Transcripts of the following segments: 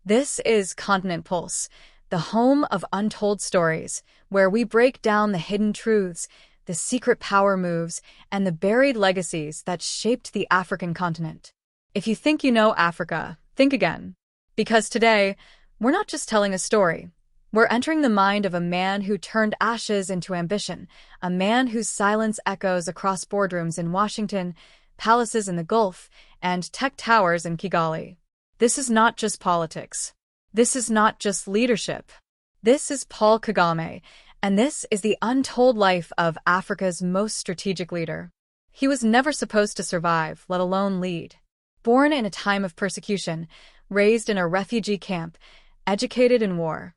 This is Continent Pulse, the home of untold stories, where we break down the hidden truths, the secret power moves, and the buried legacies that shaped the African continent. If you think you know Africa, think again. Because today, we're not just telling a story. We're entering the mind of a man who turned ashes into ambition, a man whose silence echoes across boardrooms in Washington, palaces in the Gulf, and tech towers in Kigali. This is not just politics. This is not just leadership. This is Paul Kagame, and this is the untold life of Africa's most strategic leader. He was never supposed to survive, let alone lead. Born in a time of persecution, raised in a refugee camp, educated in war,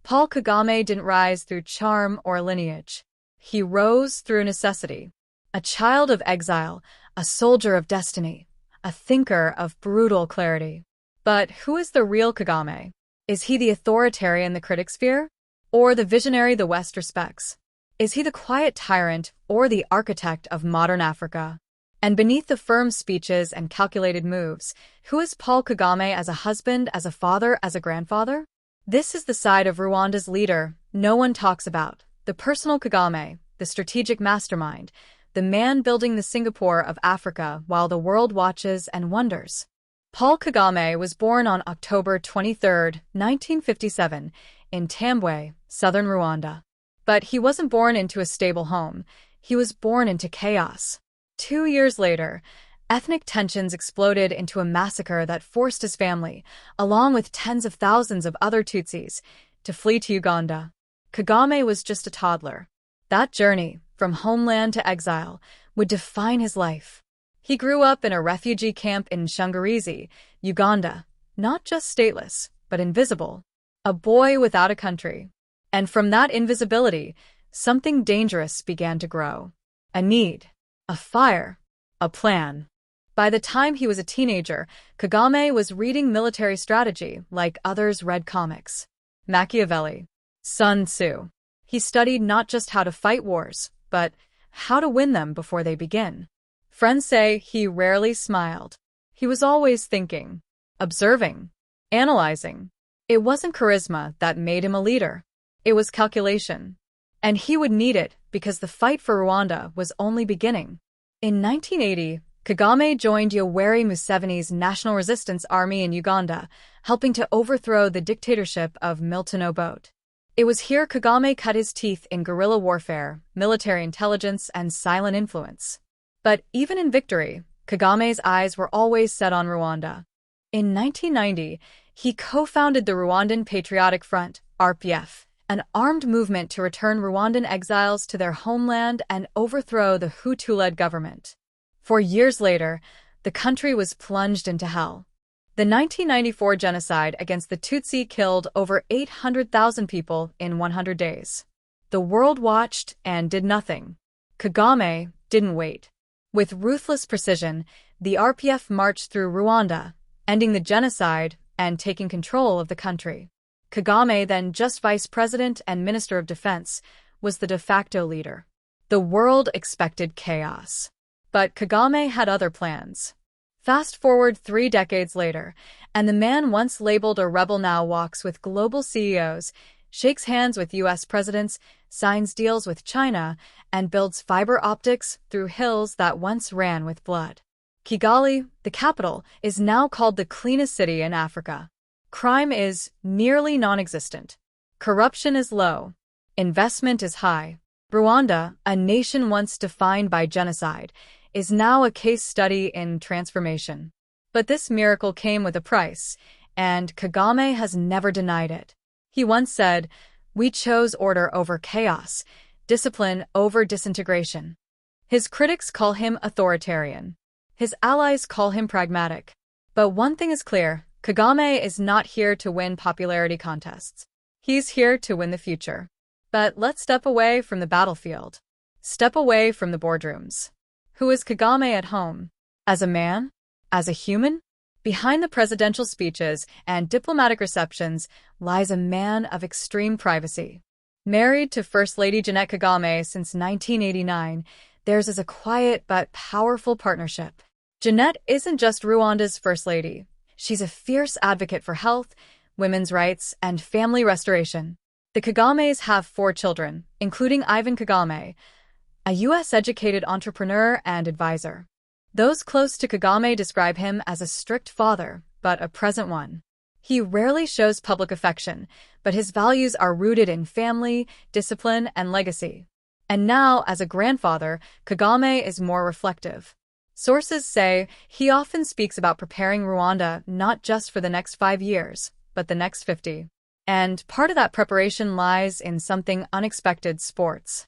Paul Kagame didn't rise through charm or lineage. He rose through necessity. A child of exile, a soldier of destiny, a thinker of brutal clarity. But who is the real Kagame? Is he the authoritarian the critics fear? Or the visionary the West respects? Is he the quiet tyrant or the architect of modern Africa? And beneath the firm speeches and calculated moves, who is Paul Kagame as a husband, as a father, as a grandfather? This is the side of Rwanda's leader no one talks about, the personal Kagame, the strategic mastermind, the man building the Singapore of Africa while the world watches and wonders. Paul Kagame was born on October 23, 1957, in Tambwe, southern Rwanda. But he wasn't born into a stable home. He was born into chaos. 2 years later, ethnic tensions exploded into a massacre that forced his family, along with tens of thousands of other Tutsis, to flee to Uganda. Kagame was just a toddler. That journey, from homeland to exile, would define his life. He grew up in a refugee camp in Shangarizi, Uganda, not just stateless, but invisible. A boy without a country. And from that invisibility, something dangerous began to grow. A need, a fire, a plan. By the time he was a teenager, Kagame was reading military strategy like others read comics. Machiavelli, Sun Tzu. He studied not just how to fight wars, but how to win them before they begin. Friends say he rarely smiled. He was always thinking, observing, analyzing. It wasn't charisma that made him a leader. It was calculation. And he would need it because the fight for Rwanda was only beginning. In 1980, Kagame joined Yoweri Museveni's National Resistance Army in Uganda, helping to overthrow the dictatorship of Milton Obote. It was here Kagame cut his teeth in guerrilla warfare, military intelligence, and silent influence. But even in victory, Kagame's eyes were always set on Rwanda. In 1990, he co-founded the Rwandan Patriotic Front, RPF, an armed movement to return Rwandan exiles to their homeland and overthrow the Hutu-led government. 4 years later, the country was plunged into hell. The 1994 genocide against the Tutsi killed over 800,000 people in 100 days. The world watched and did nothing. Kagame didn't wait. With ruthless precision, the RPF marched through Rwanda, ending the genocide and taking control of the country. Kagame, then just vice president and minister of defense, was the de facto leader. The world expected chaos. But Kagame had other plans. Fast forward 3 decades later, and the man once labeled a rebel now walks with global CEOs, shakes hands with U.S. presidents, signs deals with China, and builds fiber optics through hills that once ran with blood. Kigali, the capital, is now called the cleanest city in Africa. Crime is nearly non-existent. Corruption is low. Investment is high. Rwanda, a nation once defined by genocide, is now a case study in transformation. But this miracle came with a price, and Kagame has never denied it. He once said, "We chose order over chaos, discipline over disintegration." His critics call him authoritarian. His allies call him pragmatic. But one thing is clear, Kagame is not here to win popularity contests. He's here to win the future. But let's step away from the battlefield. Step away from the boardrooms. Who is Kagame at home? As a man? As a human? Behind the presidential speeches and diplomatic receptions lies a man of extreme privacy. Married to First Lady Jeannette Kagame since 1989, theirs is a quiet but powerful partnership. Jeannette isn't just Rwanda's First Lady. She's a fierce advocate for health, women's rights, and family restoration. The Kagames have 4 children, including Ivan Kagame, a U.S.-educated entrepreneur and advisor. Those close to Kagame describe him as a strict father, but a present one. He rarely shows public affection, but his values are rooted in family, discipline, and legacy. And now, as a grandfather, Kagame is more reflective. Sources say he often speaks about preparing Rwanda not just for the next 5 years, but the next 50. And part of that preparation lies in something unexpected: sports.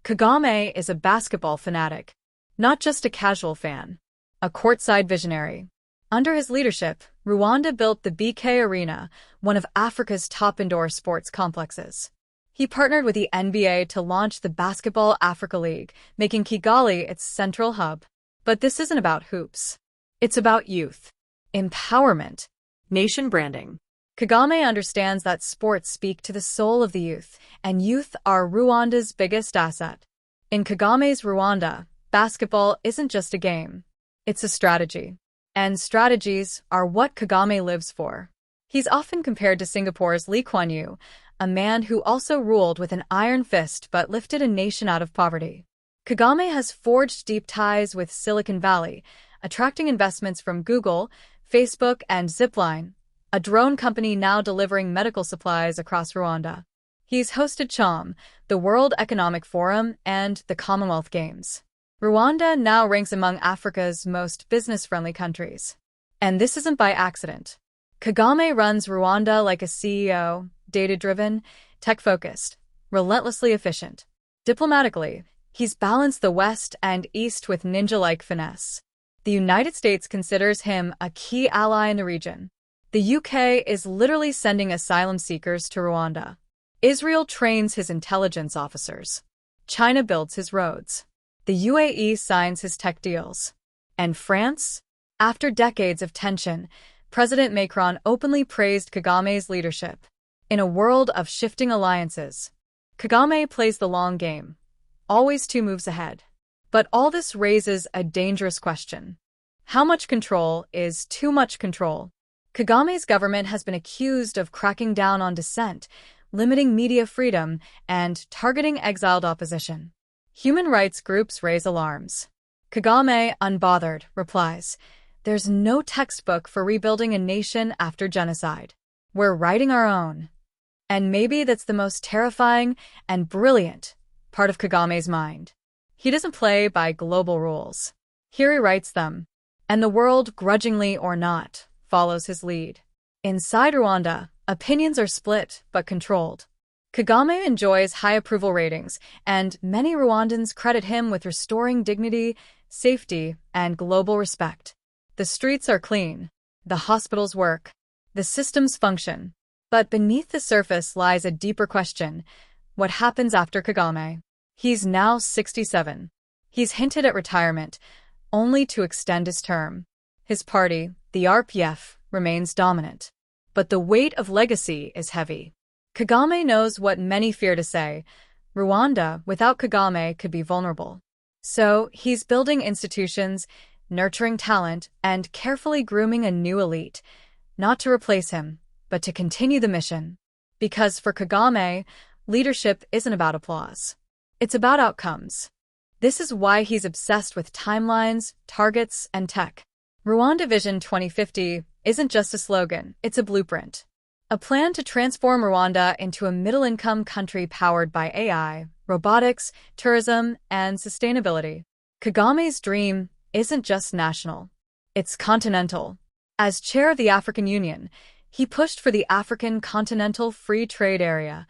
Kagame is a basketball fanatic, not just a casual fan, a courtside visionary. Under his leadership, Rwanda built the BK Arena, one of Africa's top indoor sports complexes. He partnered with the NBA to launch the Basketball Africa League, making Kigali its central hub. But this isn't about hoops. It's about youth, empowerment, nation branding. Kagame understands that sports speak to the soul of the youth, and youth are Rwanda's biggest asset. In Kagame's Rwanda, basketball isn't just a game. It's a strategy. And strategies are what Kagame lives for. He's often compared to Singapore's Lee Kuan Yew, a man who also ruled with an iron fist but lifted a nation out of poverty. Kagame has forged deep ties with Silicon Valley, attracting investments from Google, Facebook, and Zipline, a drone company now delivering medical supplies across Rwanda. He's hosted CHOM, the World Economic Forum, and the Commonwealth Games. Rwanda now ranks among Africa's most business-friendly countries. And this isn't by accident. Kagame runs Rwanda like a CEO, data-driven, tech-focused, relentlessly efficient. Diplomatically, he's balanced the West and East with ninja-like finesse. The United States considers him a key ally in the region. The UK is literally sending asylum seekers to Rwanda. Israel trains his intelligence officers. China builds his roads. The UAE signs his tech deals. And France? After decades of tension, President Macron openly praised Kagame's leadership. In a world of shifting alliances, Kagame plays the long game, always 2 moves ahead. But all this raises a dangerous question. How much control is too much control? Kagame's government has been accused of cracking down on dissent, limiting media freedom, and targeting exiled opposition. Human rights groups raise alarms. Kagame, unbothered, replies, "There's no textbook for rebuilding a nation after genocide. We're writing our own." And maybe that's the most terrifying and brilliant part of Kagame's mind. He doesn't play by global rules. He rewrites them. And the world, grudgingly or not, follows his lead. Inside Rwanda, opinions are split but controlled. Kagame enjoys high approval ratings, and many Rwandans credit him with restoring dignity, safety, and global respect. The streets are clean. The hospitals work. The systems function. But beneath the surface lies a deeper question. What happens after Kagame? He's now 67. He's hinted at retirement, only to extend his term. His party, the RPF, remains dominant. But the weight of legacy is heavy. Kagame knows what many fear to say. Rwanda, without Kagame, could be vulnerable. So he's building institutions, nurturing talent, and carefully grooming a new elite, not to replace him, but to continue the mission. Because for Kagame, leadership isn't about applause. It's about outcomes. This is why he's obsessed with timelines, targets, and tech. Rwanda Vision 2050 isn't just a slogan, it's a blueprint. A plan to transform Rwanda into a middle-income country powered by AI, robotics, tourism, and sustainability. Kagame's dream isn't just national. It's continental. As chair of the African Union, he pushed for the African Continental Free Trade Area,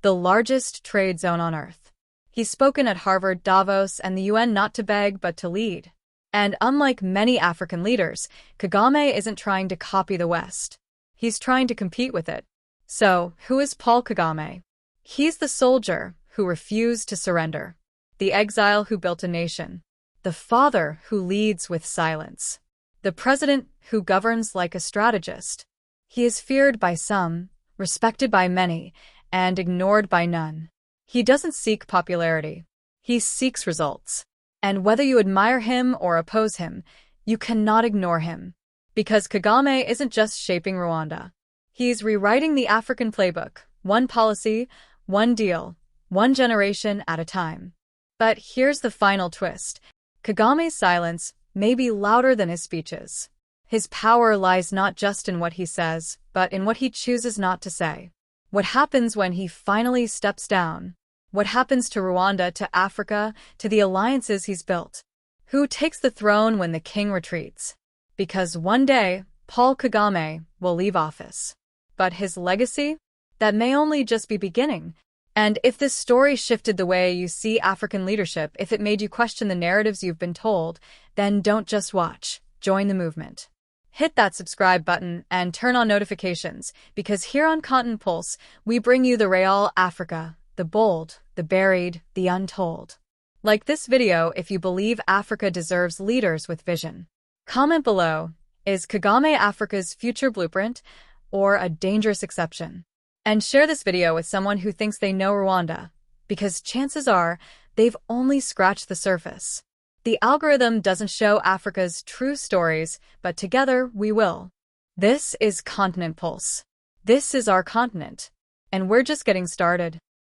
the largest trade zone on Earth. He's spoken at Harvard, Davos, and the UN not to beg but to lead. And unlike many African leaders, Kagame isn't trying to copy the West. He's trying to compete with it. So, who is Paul Kagame? He's the soldier who refused to surrender, the exile who built a nation, the father who leads with silence, the president who governs like a strategist. He is feared by some, respected by many, and ignored by none. He doesn't seek popularity. He seeks results. And whether you admire him or oppose him, you cannot ignore him. Because Kagame isn't just shaping Rwanda. He's rewriting the African playbook, one policy, one deal, one generation at a time. But here's the final twist. Kagame's silence may be louder than his speeches. His power lies not just in what he says, but in what he chooses not to say. What happens when he finally steps down? What happens to Rwanda, to Africa, to the alliances he's built? Who takes the throne when the king retreats? Because one day, Paul Kagame will leave office. But his legacy? That may only just be beginning. And if this story shifted the way you see African leadership, if it made you question the narratives you've been told, then don't just watch. Join the movement. Hit that subscribe button and turn on notifications, because here on Continent Pulse, we bring you the real Africa, the bold, the buried, the untold. Like this video if you believe Africa deserves leaders with vision. Comment below, is Kagame Africa's future blueprint or a dangerous exception? And share this video with someone who thinks they know Rwanda, because chances are they've only scratched the surface. The algorithm doesn't show Africa's true stories, but together we will. This is Continent Pulse. This is our continent, and we're just getting started.